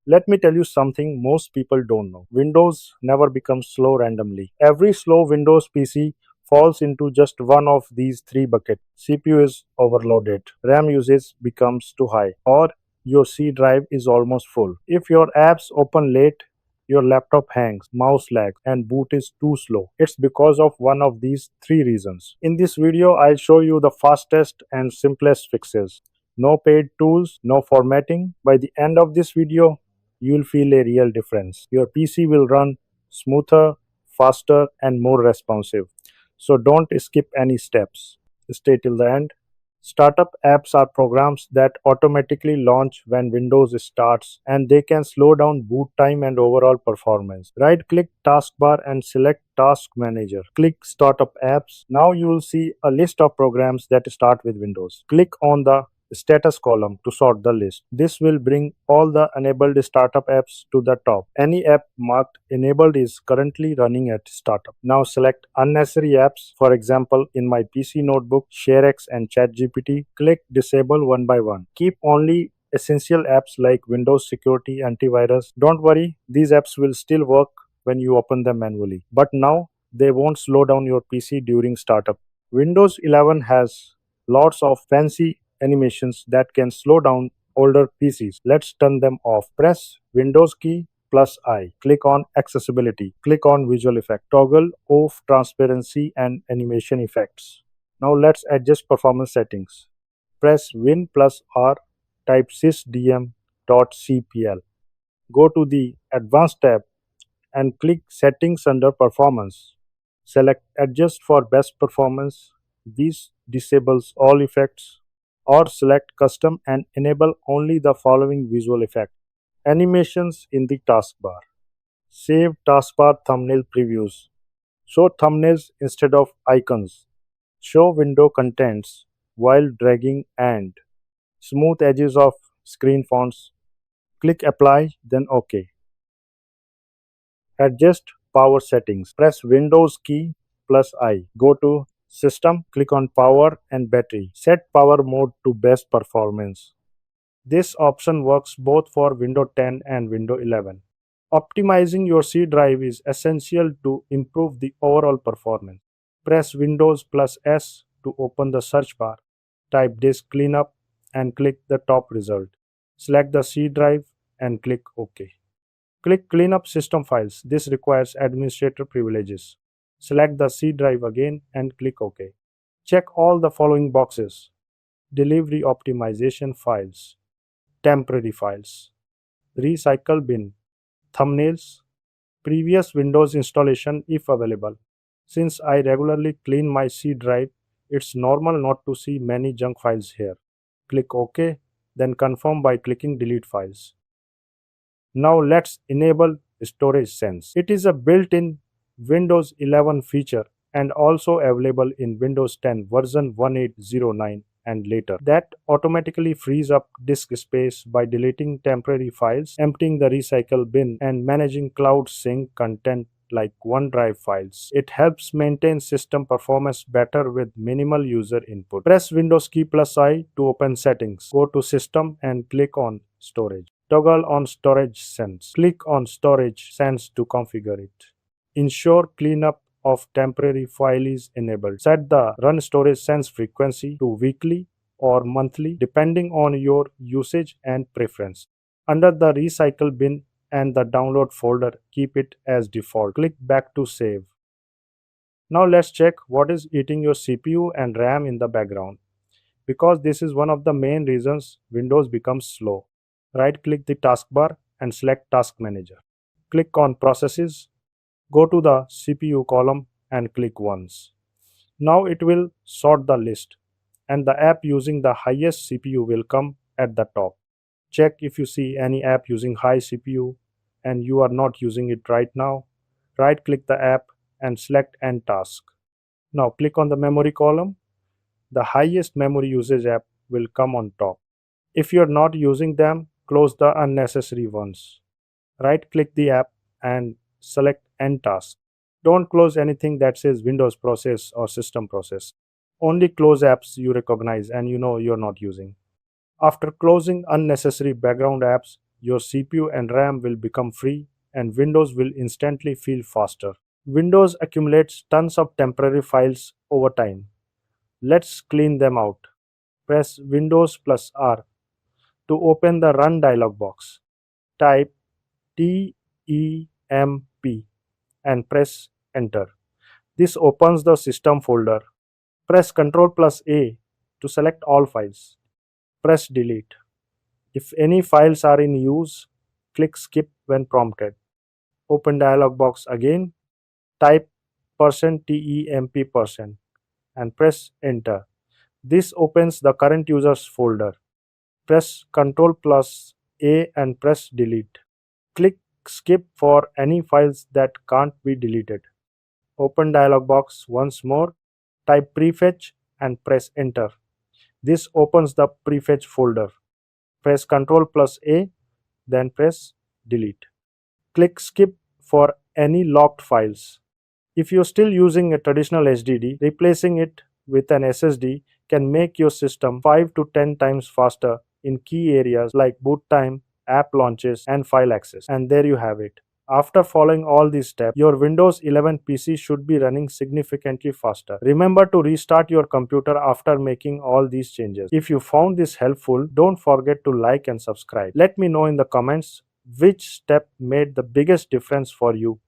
Let me tell you something most people don't know. Windows never becomes slow randomly. Every slow Windows PC falls into just one of these three buckets. CPU is overloaded, RAM usage becomes too high, or your C drive is almost full. If your apps open late, your laptop hangs, mouse lags, and boot is too slow. It's because of one of these three reasons. In this video, I'll show you the fastest and simplest fixes. No paid tools, no formatting. By the end of this video, you'll feel a real difference. Your PC will run smoother, faster, and more responsive. So don't skip any steps. Stay till the end. Startup apps are programs that automatically launch when Windows starts, and they can slow down boot time and overall performance. Right click taskbar and select Task Manager. Click Startup Apps. Now you will see a list of programs that start with Windows. Click on the status column to sort the list. This will bring all the enabled startup apps to the top. Any app marked enabled is currently running at startup. Now select unnecessary apps. For example, in my PC notebook, ShareX and ChatGPT, click disable one by one. Keep only essential apps like Windows Security, Antivirus. Don't worry, these apps will still work when you open them manually. But now they won't slow down your PC during startup. Windows 11 has lots of fancy animations that can slow down older PCs. Let's turn them off. Press Windows key plus I. Click on Accessibility. Click on Visual Effect. Toggle off transparency and animation effects. Now let's adjust performance settings. Press Win plus R. Type sysdm.cpl. Go to the Advanced tab and click Settings under Performance. Select Adjust for best performance. This disables all effects, or select Custom and enable only the following visual effect. Animations in the taskbar. Save taskbar thumbnail previews. Show thumbnails instead of icons. Show window contents while dragging and smooth edges of screen fonts. Click Apply, then OK. Adjust power settings. Press Windows key plus I. Go to System, click on Power and Battery. Set power mode to best performance. This option works both for Windows 10 and Windows 11. Optimizing your C drive is essential to improve the overall performance. Press Windows plus S to open the search bar. Type disk cleanup and click the top result. Select the C drive and click OK. Click Cleanup System Files. This requires administrator privileges. Select the C drive again and click OK. Check all the following boxes: Delivery Optimization Files, Temporary Files, Recycle Bin, Thumbnails, Previous Windows installation if available. Since I regularly clean my C drive, it's normal not to see many junk files here. Click OK, then confirm by clicking Delete Files. Now let's enable Storage Sense. It is a built-in Windows 11 feature and also available in Windows 10 version 1809 and later, that automatically frees up disk space by deleting temporary files, emptying the recycle bin, and managing cloud sync content like OneDrive files. It helps maintain system performance better with minimal user input. Press Windows key plus I to open settings. Go to System and click on Storage. Toggle on Storage Sense. Click on Storage Sense to configure it. Ensure cleanup of temporary file is enabled. Set the Run Storage Sense frequency to weekly or monthly depending on your usage and preference. Under the Recycle bin and the Download folder, keep it as default. Click Back to save. Now let's check what is eating your CPU and RAM in the background, because this is one of the main reasons Windows becomes slow. Right-click the taskbar and select Task Manager. Click on Processes. Go to the CPU column and click once. Now it will sort the list, and the app using the highest CPU will come at the top. Check if you see any app using high CPU and you are not using it right now. Right-click the app and select End Task. Now click on the Memory column. The highest memory usage app will come on top. If you are not using them, close the unnecessary ones. Right-click the app and select End Task. Don't close anything that says Windows process or system process. Only close apps you recognize and you know you're not using. After closing unnecessary background apps, your CPU and RAM will become free and Windows will instantly feel faster. Windows accumulates tons of temporary files over time. Let's clean them out. Press Windows plus R to open the Run dialog box. Type TEMP and press Enter. This opens the system folder. Press Ctrl plus A to select all files. Press Delete. If any files are in use, click Skip when prompted. Open dialog box again. Type %temp% and press Enter. This opens the current users folder. Press Ctrl plus A and press Delete. Click Skip for any files that can't be deleted. Open dialog box once more. Type prefetch and press Enter. This opens the prefetch folder. Press Ctrl plus A, then press Delete. Click Skip for any locked files. If you're still using a traditional HDD, replacing it with an SSD can make your system 5 to 10 times faster in key areas like boot time, app launches, and file access. And there you have it. After following all these steps, your Windows 11 PC should be running significantly faster. Remember to restart your computer after making all these changes. If you found this helpful, don't forget to like and subscribe. Let me know in the comments which step made the biggest difference for you.